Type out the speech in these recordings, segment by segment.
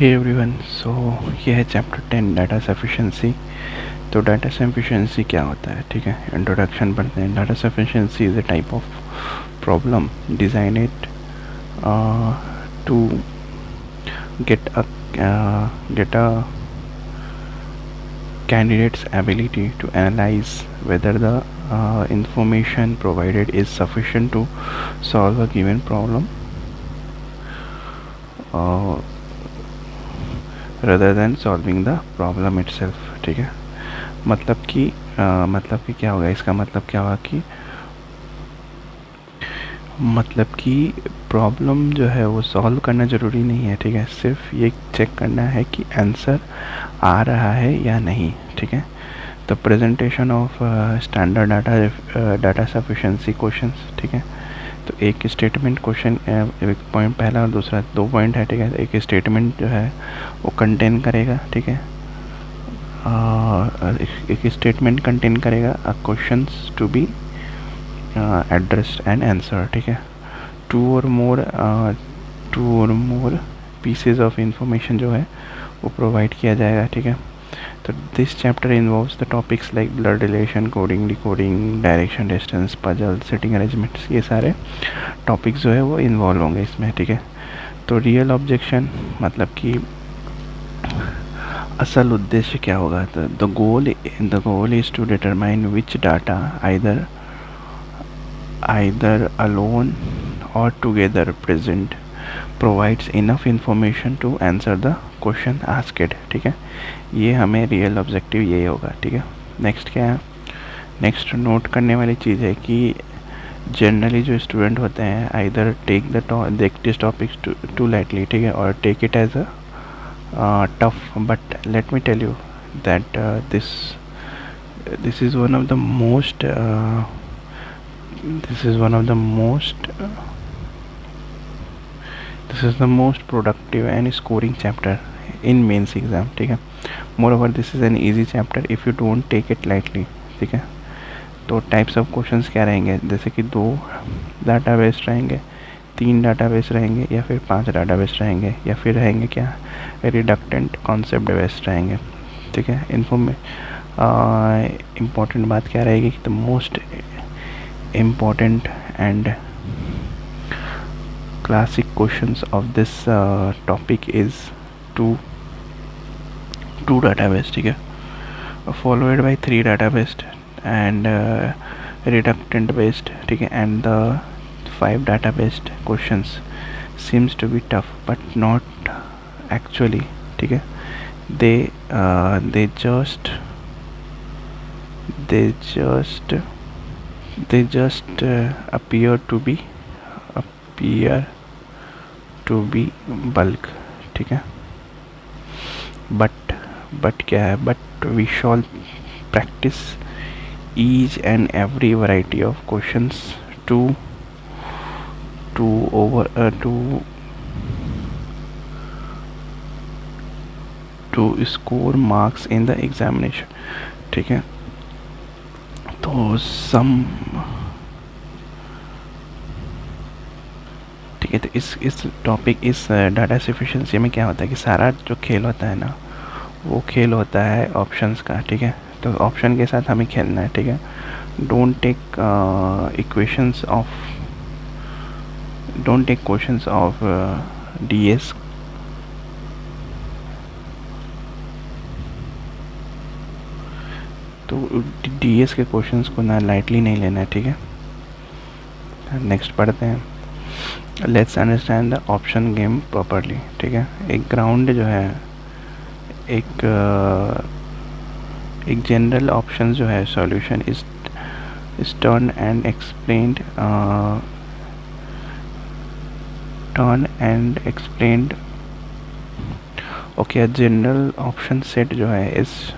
Hey everyone, so ये है chapter 10 data sufficiency. तो डाटा सफिशिएंसी क्या होता है, ठीक है। इंट्रोडक्शन पढ़ते हैं। Data sufficiency is a type of problem designed to get a candidate's ability to analyze whether the information provided is sufficient to solve a given problem rather than solving the problem itself, ठीक है। मतलब कि क्या होगा, इसका मतलब क्या होगा कि प्रॉब्लम जो है वो सॉल्व करना ज़रूरी नहीं है, ठीक है। सिर्फ ये चेक करना है कि आंसर आ रहा है या नहीं, ठीक है। तो presentation of standard data sufficiency questions, ठीक है। तो एक स्टेटमेंट क्वेश्चन, एक पॉइंट पहला और दूसरा, 2 पॉइंट है, ठीक है। एक स्टेटमेंट जो है वो कंटेन करेगा, ठीक है। एक स्टेटमेंट कंटेन करेगा questions to be addressed and answer, ठीक है। टू और मोर पीसेज ऑफ इंफॉर्मेशन जो है वो प्रोवाइड किया जाएगा, ठीक है। तो this chapter involves the topics like blood relation, coding, decoding, direction, distance, puzzle, sitting arrangements, ये सारे टॉपिक्स जो है वो इन्वॉल्व होंगे इसमें, ठीक है। तो रियल ऑब्जेक्शन मतलब कि असल उद्देश्य क्या होगा। तो the goal is to determine which data either alone or together present provides enough information to answer the question asked, ठीक है। ये हमें रियल ऑब्जेक्टिव यही होगा, ठीक है। नेक्स्ट क्या है, नेक्स्ट नोट करने वाली चीज़ है कि जनरली जो स्टूडेंट होते हैं either take this topics too lightly, ठीक है, और take it as a tough, but let me tell you that this is one of the most this is the most productive and scoring chapter in mains exam, ठीक है। moreover this is an easy chapter if you don't take it lightly, ठीक है। तो types of questions क्या रहेंगे, जैसे कि 2 database रहेंगे, 3 डाटाबेस रहेंगे, या फिर 5 डाटाबेस रहेंगे, या फिर रहेंगे क्या रिडक्टेंट कॉन्सेप्ट बेस्ड रहेंगे, ठीक है। इम्पोर्टेंट बात क्या रहेगी कि the most important and classic questions of this topic is two database, ठीक है, followed by 3 database and reductant based, ठीक है, and the 5 database questions seems to be tough but not actually, ठीक है। they just appear to be bulk, ठीक है। But क्या है, but we shall practise each and every variety of questions to score marks in the examination, ठीक है। तो ठीक है। तो इस टॉपिक, इस डाटा सफिशिएंसी में क्या होता है कि सारा जो खेल होता है ना, वो खेल होता है ऑप्शंस का, ठीक है। तो ऑप्शन के साथ हमें खेलना है, ठीक है। Don't take questions of DS, तो डीएस के क्वेश्चंस को ना लाइटली नहीं लेना है, ठीक है। नेक्स्ट पढ़ते हैं। Let's understand the option game properly, ठीक है। एक ग्राउंड जो है, एक जनरल ऑप्शन जो है solution is turn and explained okay. General option set जो है इस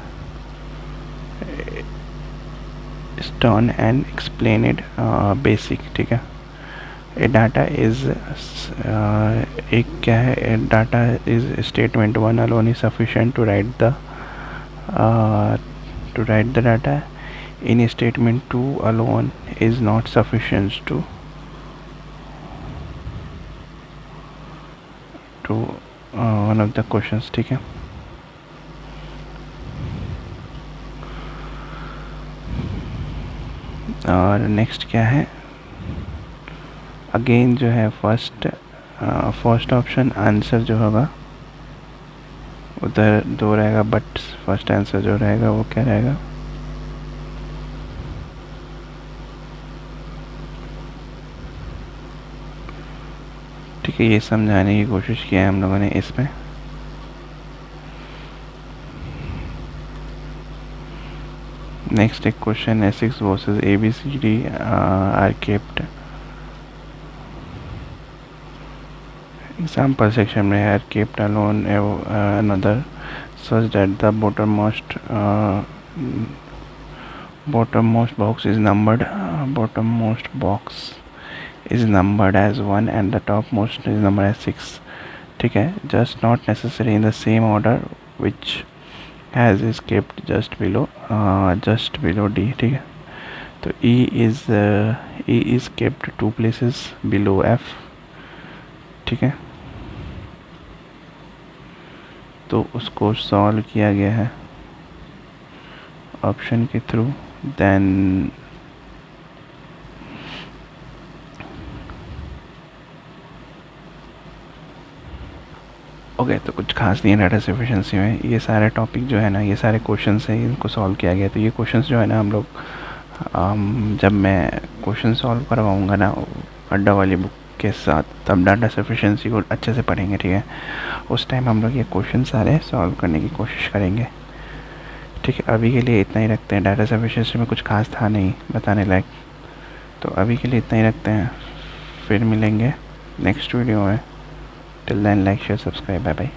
टर्न एंड एक्सप्लेनेड बेसिक, ठीक है। ए डाटा इज एक क्या है, data is statement 1 alone is sufficient to write the data. In statement 2 alone is not sufficient to one of the questions, ठीक है। और नेक्स्ट क्या है, अगेन जो है फर्स्ट ऑप्शन आंसर जो होगा उधर 2 रहेगा, बट फर्स्ट आंसर जो रहेगा वो क्या रहेगा, ठीक है। ये समझाने की कोशिश किया है हम लोगों ने इसमें। नेक्स्ट एक क्वेश्चन है 6 versus ABCD are kept, example section में are kept alone another such that the bottommost box is numbered as 1 and the topmost is numbered as 6, ठीक है। just not necessary in the same order which has is kept just below D, ठीक है। तो E is kept 2 places below F, ठीक है। तो उसको solve किया गया है ऑप्शन के थ्रू। देन ओके, तो कुछ खास नहीं है डाटा सफिशिएंसी में। ये सारे टॉपिक जो है ना, ये सारे क्वेश्चंस हैं, इनको सॉल्व किया गया। तो ये क्वेश्चंस जो है ना हम लोग जब मैं क्वेश्चन सॉल्व करवाऊँगा ना अड्डा वाली बुक के साथ, तब डाटा सफिशिएंसी को अच्छे से पढ़ेंगे, ठीक है। उस टाइम हम लोग ये क्वेश्चन सारे सॉल्व करने की कोशिश करेंगे, ठीक है। अभी के लिए इतना ही रखते हैं। डाटा सफिशिएंसी में कुछ खास था नहीं बताने लायक, तो अभी के लिए इतना ही रखते हैं। फिर मिलेंगे नेक्स्ट वीडियो में। Till then like share subscribe, bye bye.